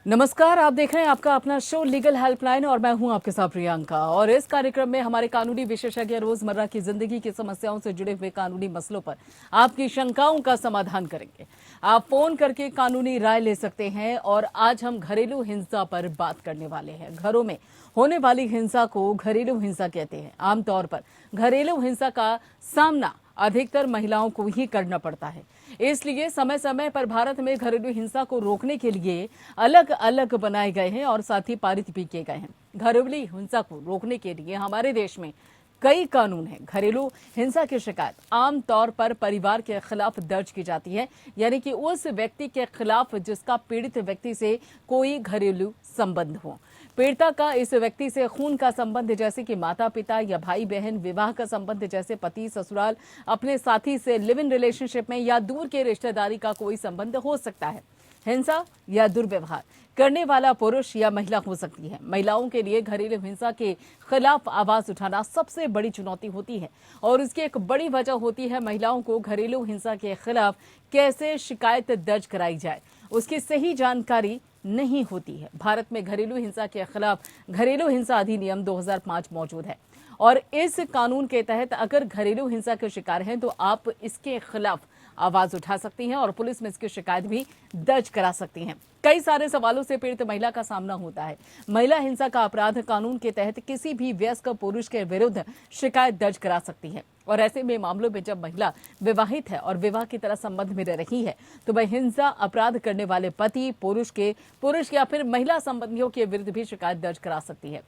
नमस्कार, आप देख रहे हैं आपका अपना शो लीगल हेल्पलाइन और मैं हूं आपके साथ प्रियंका। और इस कार्यक्रम में हमारे कानूनी विशेषज्ञ रोजमर्रा की जिंदगी की समस्याओं से जुड़े हुए कानूनी मसलों पर आपकी शंकाओं का समाधान करेंगे। आप फोन करके कानूनी राय ले सकते हैं। और आज हम घरेलू हिंसा पर बात करने वाले हैं। घरों में होने वाली हिंसा को घरेलू हिंसा कहते हैं। आमतौर पर घरेलू हिंसा का सामना अधिकतर महिलाओं को ही करना पड़ता है। इसलिए समय समय पर भारत में घरेलू हिंसा को रोकने के लिए अलग अलग बनाए गए हैं और साथ ही पारित भी किए गए हैं। घरेलू हिंसा को रोकने के लिए हमारे देश में कई कानून हैं। घरेलू हिंसा की शिकायत आमतौर पर परिवार के खिलाफ दर्ज की जाती है, यानी कि उस व्यक्ति के खिलाफ जिसका पीड़ित व्यक्ति से कोई घरेलू संबंध हो। पीड़िता का इस व्यक्ति से खून का संबंध जैसे कि माता पिता या भाई बहन, विवाह का संबंध जैसे पति ससुराल, अपने साथी से लिव इन रिलेशनशिप में या दूर के रिश्तेदारी का कोई संबंध हो सकता है। हिंसा या दुर्व्यवहार करने वाला पुरुष या महिला हो सकती है। महिलाओं के लिए घरेलू हिंसा के खिलाफ आवाज उठाना सबसे बड़ी चुनौती होती है और इसकी एक बड़ी वजह होती है महिलाओं को घरेलू हिंसा के खिलाफ कैसे शिकायत दर्ज कराई जाए, उसकी सही जानकारी नहीं होती है। भारत में घरेलू हिंसा के खिलाफ घरेलू हिंसा अधिनियम 2005 मौजूद है और इस कानून के तहत अगर घरेलू हिंसा के शिकार हैं तो आप इसके खिलाफ आवाज उठा सकती हैं और पुलिस में इसकी शिकायत भी दर्ज करा सकती हैं। कई सारे सवालों से पीड़ित महिला का सामना होता है। महिला हिंसा का अपराध कानून के तहत किसी भी वयस्क पुरुष के विरुद्ध शिकायत दर्ज करा सकती है और ऐसे में मामलों में जब महिला विवाहित है और विवाह की तरह संबंध में रह रही है तो वह हिंसा अपराध करने वाले पति, पुरुष या फिर महिला संबंधियों के विरुद्ध भी शिकायत दर्ज करा सकती है।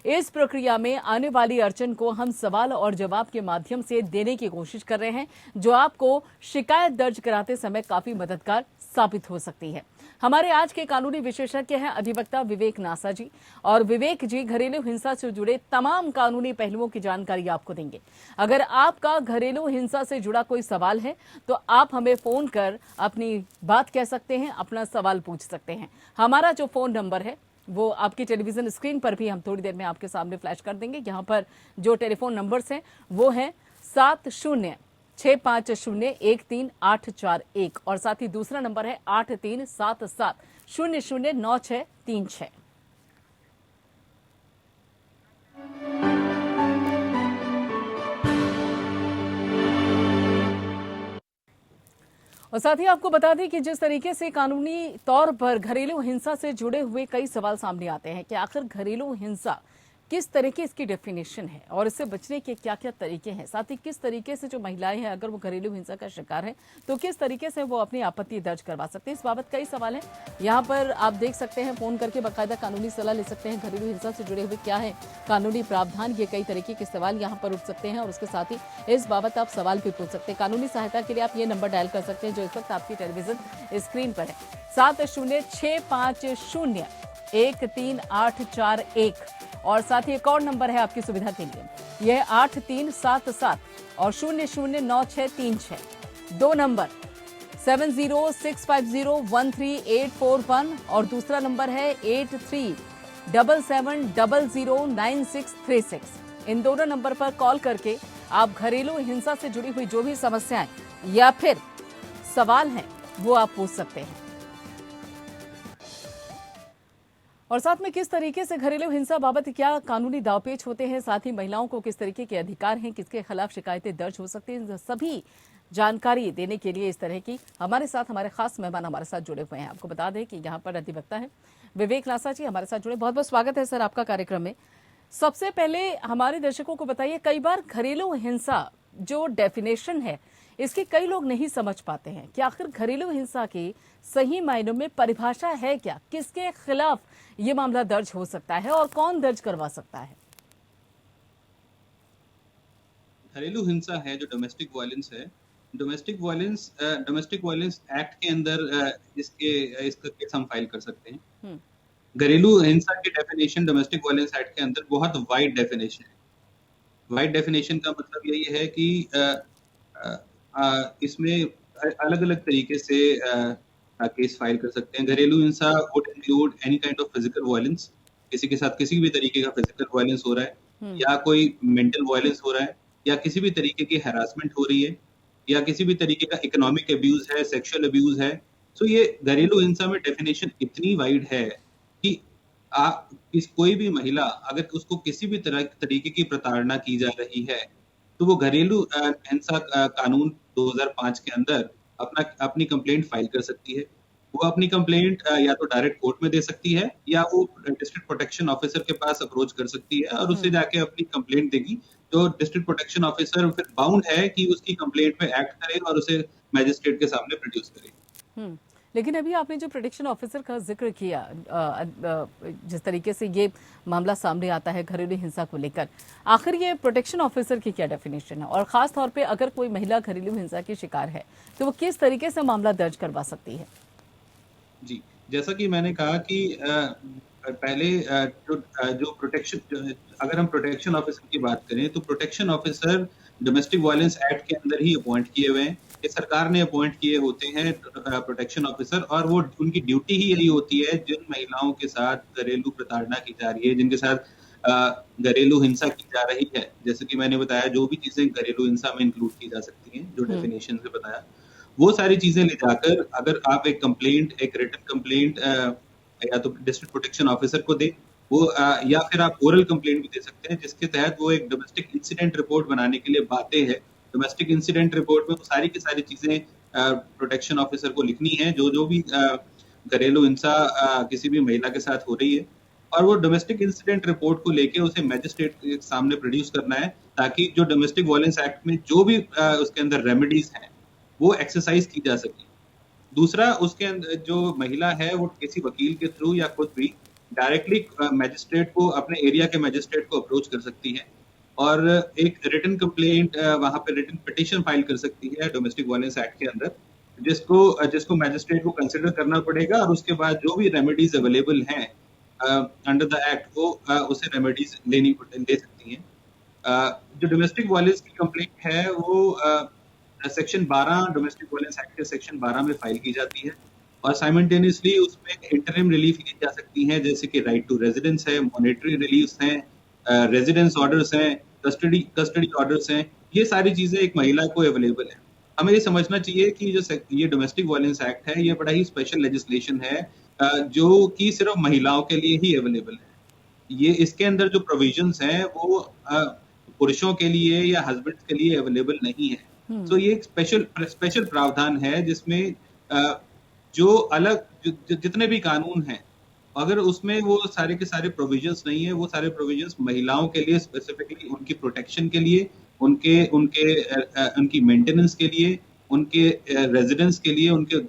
इस प्रक्रिया में आने वाली अड़चन को हम सवाल और जवाब के माध्यम से देने की कोशिश कर रहे हैं, जो आपको शिकायत दर्ज कराते समय काफी मददगार साबित हो सकती है। हमारे आज के कानूनी विशेषज्ञ हैं अधिवक्ता विवेक नासा जी। और विवेक जी घरेलू हिंसा से जुड़े तमाम कानूनी पहलुओं की जानकारी आपको देंगे। अगर आपका घरेलू हिंसा से जुड़ा कोई सवाल है तो आप हमें फोन कर अपनी बात कह सकते हैं, अपना सवाल पूछ सकते हैं। हमारा जो फोन नंबर है वो आपकी टेलीविजन स्क्रीन पर भी हम थोड़ी देर में आपके सामने फ्लैश कर देंगे। यहाँ पर जो टेलीफोन नंबर्स हैं वो है 7065013841 और साथ ही दूसरा नंबर है 8377009636। और साथ ही आपको बता दें कि जिस तरीके से कानूनी तौर पर घरेलू हिंसा से जुड़े हुए कई सवाल सामने आते हैं कि आखिर घरेलू हिंसा किस तरीके इसकी डेफिनेशन है और इससे बचने के क्या क्या तरीके हैं, साथ ही किस तरीके से जो महिलाएं हैं अगर वो घरेलू हिंसा का शिकार हैं तो किस तरीके से वो अपनी आपत्ति दर्ज करवा सकते हैं। इस बाबत कई सवाल हैं। यहाँ पर आप देख सकते हैं, फोन करके बाकायदा कानूनी सलाह ले सकते हैं। घरेलू हिंसा से जुड़े हुए क्या है कानूनी प्रावधान, ये कई तरीके के सवाल यहाँ पर उठ सकते हैं और उसके साथ ही इस बाबत आप सवाल भी पूछ सकते हैं। कानूनी सहायता के लिए आप ये नंबर डायल कर सकते हैं जो इस वक्त आपकी टेलीविजन स्क्रीन पर है, 7065013841 और साथ ही एक और नंबर है आपकी सुविधा के लिए, यह 8377 और 009636। दो नंबर 7065013841 और दूसरा नंबर है 8377009636। इन दोनों नंबर पर कॉल करके आप घरेलू हिंसा से जुड़ी हुई जो भी समस्याएं या फिर सवाल हैं वो आप पूछ सकते हैं। और साथ में किस तरीके से घरेलू हिंसा बाबत क्या कानूनी दावपेच होते हैं, साथ ही महिलाओं को किस तरीके के अधिकार हैं, किसके खिलाफ शिकायतें दर्ज हो सकती हैं, सभी जानकारी देने के लिए इस तरह की हमारे साथ हमारे खास मेहमान हमारे साथ जुड़े हुए हैं। आपको बता दें कि यहाँ पर अधिवक्ता है विवेक नासा जी हमारे साथ जुड़े। बहुत बहुत स्वागत है सर आपका कार्यक्रम में। सबसे पहले हमारे दर्शकों को बताइए, कई बार घरेलू हिंसा जो डेफिनेशन है इसके कई लोग नहीं समझ पाते हैं कि आखिर घरेलू हिंसा की सही मायनों में परिभाषा है क्या, किसके खिलाफ ये मामला दर्ज हो सकता है और कौन दर्ज करवा सकता है। घरेलू हिंसा है जो डोमेस्टिक वायलेंस है, डोमेस्टिक वायलेंस एक्ट के अंदर इसका केस हम फाइल कर सकते हैं। घरेलू हिंसा की डेफिनेशन डोमेस्टिक वायलेंस एक्ट के अंदर बहुत वाइड डेफिनेशन है। वाइड डेफिनेशन का मतलब यही है कि इसमें अलग अलग तरीके से केस फाइल कर सकते हैं। घरेलू हिंसा would include any kind of physical violence, किसी के साथ किसी भी तरीके का फिजिकल वायलेंस हो रहा है या कोई मेंटल वायलेंस हो रहा है या किसी भी तरीके की हैरासमेंट हो रही है या किसी भी तरीके का इकोनॉमिक अब्यूज है, सेक्सुअल अब्यूज है। सो ये घरेलू हिंसा में डेफिनेशन इतनी वाइड है कि कोई भी महिला अगर उसको किसी भी तरीके की प्रताड़ना की जा रही है, तो वो घरेलू हिंसा कानून 2005 के अंदर अपनी कंप्लेंट फाइल कर सकती है। वो अपनी कंप्लेंट या तो डायरेक्ट कोर्ट में दे सकती है, या वो डिस्ट्रिक्ट प्रोटेक्शन ऑफिसर के पास अप्रोच कर सकती है और उससे जाके अपनी कंप्लेंट देगी। तो डिस्ट्रिक्ट प्रोटेक्शन ऑफिसर फिर बाउंड है कि उसकी कंप्लेंट पे एक्ट करे और उसे मैजिस्ट्रेट के सामने प्रोड्यूस करे। हम्म। लेकिन अभी आपने जो प्रोटेक्शन ऑफिसर का जिक्र किया, जिस तरीके से ये मामला सामने आता है घरेलू हिंसा को लेकर, आखिर ये प्रोटेक्शन ऑफिसर की क्या डेफिनेशन है, और खास तौर पे अगर कोई महिला घरेलू हिंसा की शिकार है तो वो किस तरीके से मामला दर्ज करवा सकती है? जी, जैसा कि मैंने कहा कि पहले जो प्रोटेक्शन अगर हम प्रोटेक्शन ऑफिसर की बात करें, तो protection officer domestic violence act के अंदर ही अपॉइंट किए हुए हैं। ये सरकार ने अपॉइंट किए होते हैं प्रोटेक्शन ऑफिसर, और वो उनकी ड्यूटी ही यही होती है जिन महिलाओं के साथ घरेलू प्रताड़ना की जा रही है, जिनके साथ घरेलू हिंसा की जा रही है। जैसे कि मैंने बताया, जो भी चीजें घरेलू हिंसा में इंक्लूड की जा सकती हैं, जो डेफिनेशन से बताया, वो सारी चीजें ले जाकर अगर आप एक रिटन कंप्लेंट या तो डिस्ट्रिक्ट प्रोटेक्शन ऑफिसर को दे, वो या फिर आप ओरल कंप्लेंट भी दे सकते हैं, जिसके तहत वो एक डोमेस्टिक इंसिडेंट रिपोर्ट बनाने के लिए बातें हैं। डोमेस्टिक इंसिडेंट रिपोर्ट में वो सारी की सारी चीजें प्रोटेक्शन ऑफिसर को लिखनी है, जो भी घरेलू हिंसा किसी भी महिला के साथ हो रही है, और वो डोमेस्टिक इंसिडेंट रिपोर्ट को लेके उसे मैजिस्ट्रेट के सामने प्रोड्यूस करना है, ताकि जो डोमेस्टिक वायलेंस एक्ट में जो भी उसके अंदर रेमेडीज हैं वो एक्सरसाइज की जा सके। दूसरा, उसके अंदर जो महिला है वो किसी वकील के थ्रू या खुद भी डायरेक्टली मैजिस्ट्रेट को, अपने एरिया के मैजिस्ट्रेट को अप्रोच कर सकती है और एक रिटन कंप्लेंट वहां पे रिटन पिटीशन फाइल कर सकती है डोमेस्टिक वायलेंस एक्ट के अंदर, जिसको मैजिस्ट्रेट को कंसिडर करना पड़ेगा, और उसके बाद जो भी रेमेडीज अवेलेबल हैं अंडर द एक्ट, वो उसे रेमेडीज ले सकती हैं। जो डोमेस्टिक वायलेंस की कंप्लेंट है वो सेक्शन 12 डोमेस्टिक वायलेंस एक्ट के सेक्शन 12 में फाइल की जाती है, और साइमल्टेनियसली उसमें इंटरिम रिलीफ ली जा सकती है, जैसे कि राइट टू रेजिडेंस है, मॉनेटरी रिलीफ हैं, रेजिडेंस ऑर्डर्स हैं, कस्टडी ऑर्डर्स हैं। ये सारी चीजें एक महिला को अवेलेबल है। हमें ये समझना चाहिए कि ये डोमेस्टिक वायलेंस एक्ट है, ये बड़ा ही स्पेशल लेजिस्लेशन है, जो कि सिर्फ महिलाओं के लिए ही अवेलेबल है। ये इसके अंदर जो प्रोविजंस हैं वो पुरुषों के लिए या हस्बैंड के लिए अवेलेबल नहीं है। तो ये एक स्पेशल प्रावधान है, जिसमें जो जितने भी कानून हैं, अगर उसमें वो सारे के सारे प्रोविजंस नहीं है, वो सारे प्रोविजंस महिलाओं के लिए, स्पेसिफिकली उनकी प्रोटेक्शन के लिए, उनकी मेंटेनेंस के लिए, उनके रेजिडेंस के लिए, उनके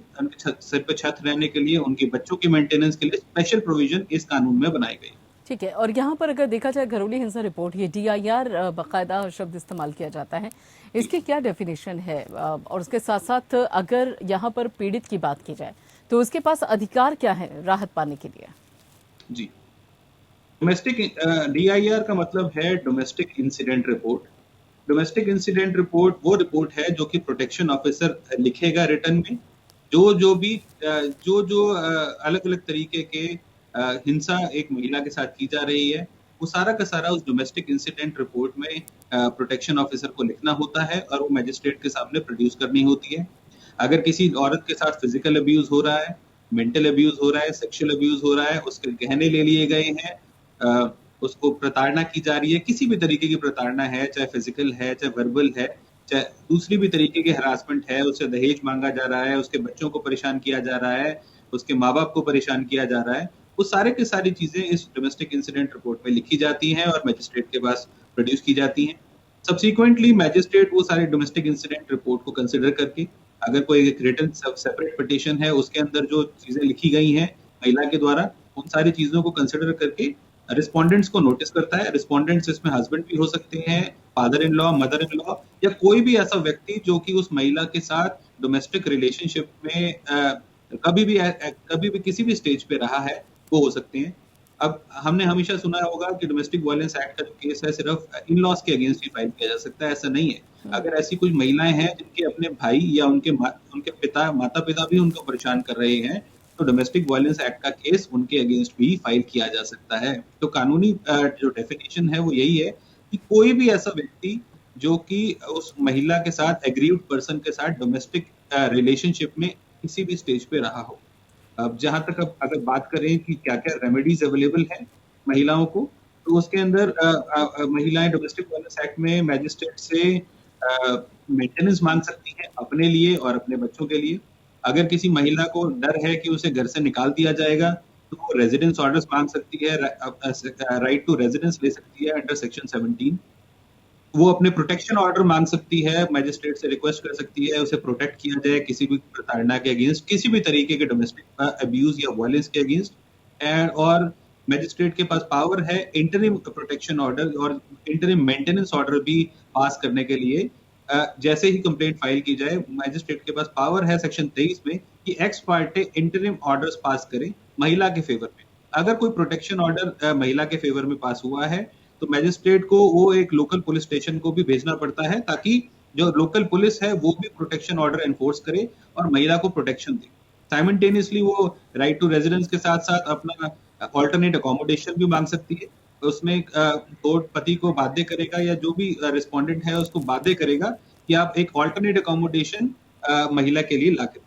सिर पे छत रहने के लिए, उनके बच्चों की मेंटेनेंस के लिए स्पेशल प्रोविजन इस कानून में बनाई गई। ठीक है, और यहाँ पर अगर देखा जाए घरेलू हिंसा रिपोर्ट, ये DIR बाकायदा शब्द इस्तेमाल किया जाता है, इसकी क्या डेफिनेशन है? और उसके साथ साथ अगर यहाँ पर पीड़ित की बात की जाए तो उसके पास अधिकार क्या है राहत पाने के लिए? जी, डोमेस्टिक DIR का मतलब है domestic incident report. Domestic incident report वो रिपोर्ट है जो कि प्रोटेक्शन ऑफिसर लिखेगा रिटर्न में, जो भी अलग अलग तरीके के हिंसा एक महिला के साथ की जा रही है, वो सारा का सारा उस डोमेस्टिक इंसिडेंट रिपोर्ट में प्रोटेक्शन ऑफिसर को लिखना होता है, और वो मैजिस्ट्रेट के सामने प्रोड्यूस करनी होती है। अगर किसी औरत के साथ फिजिकल अब्यूज हो रहा है, मेंटल अब्यूज हो रहा है, सेक्सुअल अब्यूज हो रहा है, उसके गहने ले लिए गए हैं, उसको प्रताड़ना की जा रही है, किसी भी तरीके की प्रताड़ना है, चाहे फिजिकल है, चाहे वर्बल है, चाहे दूसरी भी तरीके की हरासमेंट है, उससे दहेज मांगा जा रहा है, उसके बच्चों को परेशान किया जा रहा है, उसके माँ बाप को परेशान किया जा रहा है, वो सारे की सारी चीजें इस डोमेस्टिक इंसिडेंट रिपोर्ट में लिखी जाती हैं और मैजिस्ट्रेट के पास प्रोड्यूस की जाती हैं। सब्सिक्वेंटली मैजिस्ट्रेट वो सारे डोमेस्टिक इंसिडेंट रिपोर्ट को कंसिडर करके, अगर कोई एक रिटन सेपरेट पिटीशन है, उसके अंदर जो चीजें लिखी गई हैं महिला के द्वारा, उन सारी चीजों को कंसिडर करके रिस्पोंडेंट्स को नोटिस करता है। रिस्पोंडेंट्स इसमें हस्बैंड भी हो सकते हैं, father in law, mother in law, या कोई भी ऐसा व्यक्ति जो कि उस महिला के साथ डोमेस्टिक रिलेशनशिप में कभी भी किसी भी स्टेज पे रहा है, वो हो सकते हैं। अब हमने हमेशा सुना होगा कि डोमेस्टिक वायलेंस एक्ट का जो केस है सिर्फ इन लॉज के अगेंस्ट ही फाइल किया जा सकता है, ऐसा नहीं है। अगर ऐसी कुछ महिलाएं हैं जिनके अपने भाई या उनके माता पिता भी उनको परेशान कर रहे हैं, तो डोमेस्टिक वायलेंस एक्ट का केस उनके अगेंस्ट भी फाइल किया जा सकता है। तो कानूनी जो डेफिनेशन है वो यही है कि कोई भी ऐसा व्यक्ति जो कि उस महिला के साथ, एग्रीव्ड पर्सन के साथ डोमेस्टिक रिलेशनशिप में किसी भी स्टेज पे रहा हो। अब जहां तक अब अगर बात करें कि क्या क्या रेमेडीज अवेलेबल है महिलाओं को, तो उसके अंदर महिलाएं डोमेस्टिक वायलेंस एक्ट में मैजिस्ट्रेट से मेंटेनेंस मांग सकती हैं अपने लिए और अपने बच्चों के लिए। अगर किसी महिला को डर है कि उसे घर से निकाल दिया जाएगा, तो वो रेजिडेंस ऑर्डर्स मांग सकती है, राइट टू रेजिडेंस ले सकती है अंडर सेक्शन 17। वो अपने प्रोटेक्शन ऑर्डर मांग सकती है, मैजिस्ट्रेट से रिक्वेस्ट कर सकती है उसे प्रोटेक्ट किया जाए किसी भी प्रताड़ना के अगेंस्ट, किसी भी तरीके के डोमेस्टिक अब्यूज या वायलेंस के अगेंस्ट। एंड और मैजिस्ट्रेट के पास पावर है इंटरिम प्रोटेक्शन ऑर्डर और इंटरिम मेंटेनेंस ऑर्डर भी पास करने के लिए। जैसे ही कंप्लेंट फाइल की जाए, मैजिस्ट्रेट के पास पावर है सेक्शन 23 में कि x Partey interim orders pass करे महिला के फेवर में। अगर कोई प्रोटेक्शन ऑर्डर महिला के फेवर में पास हुआ है, तो मैजिस्ट्रेट को वो एक लोकल पुलिस स्टेशन को भी भेजना पड़ता है, ताकि जो लोकल पुलिस है वो भी प्रोटेक्शन ऑर्डर एनफोर्स करे और महिला को प्रोटेक्शन दे। साइमल्टेनियसली वो राइट टू रेजिडेंस के साथ साथ अपना ऑल्टरनेट अकोमोडेशन भी मांग सकती है। उसमें कोर्ट पति को बाध्य करेगा या जो भी रिस्पोंडेंट है उसको बाध्य करेगा कि आप एक ऑल्टरनेट अकोमोडेशन महिला के लिए ला के